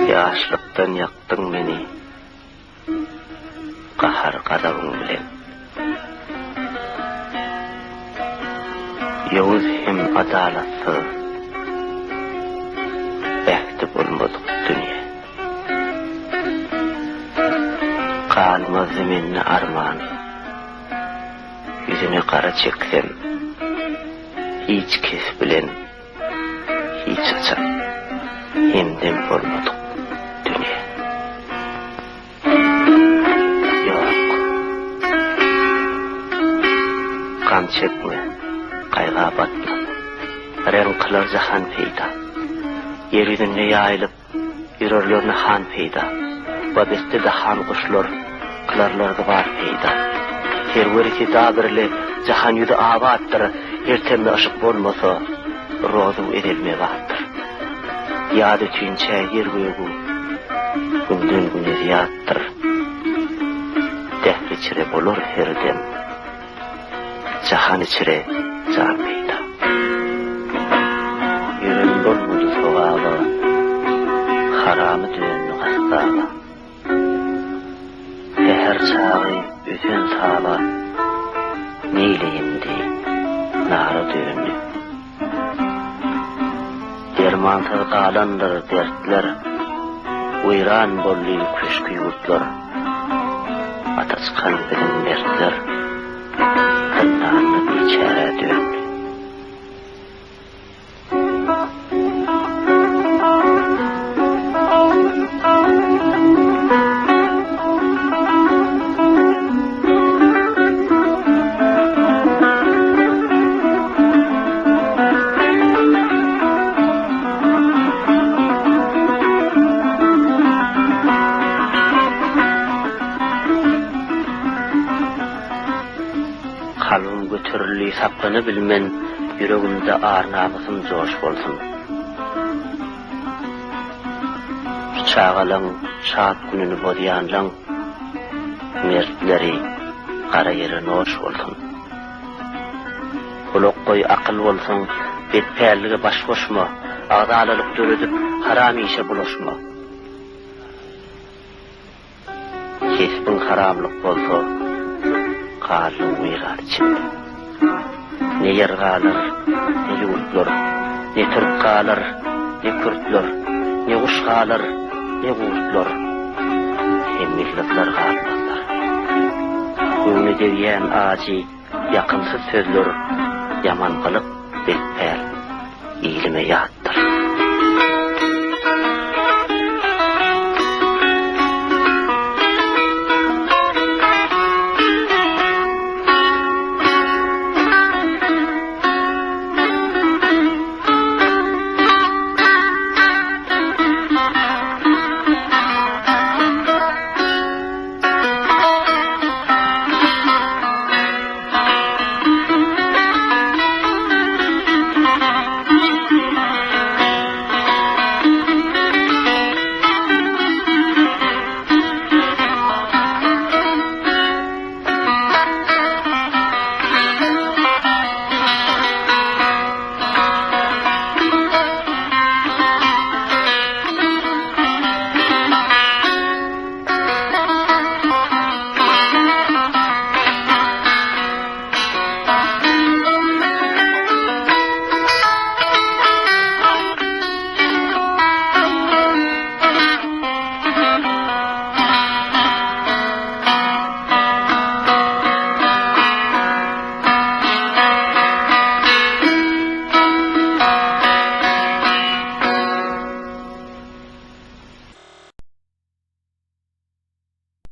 Yaşlıktan yaktın beni, kahar kadavın bilen. Yavuz hem adalatı, ehti bulmadık dünya. Kalma zeminli arman, yüzüne kara çeksem, hiç kes bilen, hiç açan, hemden bulmadık. Kan çekme, kayga batma. Renk kılar jahan peyda. Yeryüzüne yayılıp, yürürlerine han peyda. Babeste de han kuşlar, kılarlar da var peyda. Her verisi dabirli, jahan yüzü avattır. Her temme ışık bolmasa, rozu edilme vardır. Yadı tüyünçe yer buyugu, günden güne ziyattır. Dehri çire bolur her dem. Jahan içire can peyda. Yürün dolmudu soğağı, haramı düğünlü gastağı. Seher çağı bütün sağa, neyleyimdi narı düğünlü. Dermansız kalandır dertler, uyran bolli köşkü yurtlar. Ataçkan bilim dertler, kınlarını içeri döndü. Kalbim götürülü sapkını bilmen, yüreğimde ağır namusum coş bolsun. Çağalan, şahat gününü bodayanlan, mertleri kara yeri noş bolsun. Kulak koy akıl bolsun, betperlige baş koşma, ağdalalık dörüdüp haram işe bulaşma. Kesbin haramlık bolsa, Karlın uygar içinde. Ne yer kalır, ne yurtlar, ne Türk kalır, ne Kürtler, ne kuş kalır, ne kurtlar, hem milletler kalmazlar. Ünlü deviyen acı, yakınsız sözler, yaman kılıp betper, iyilime yat.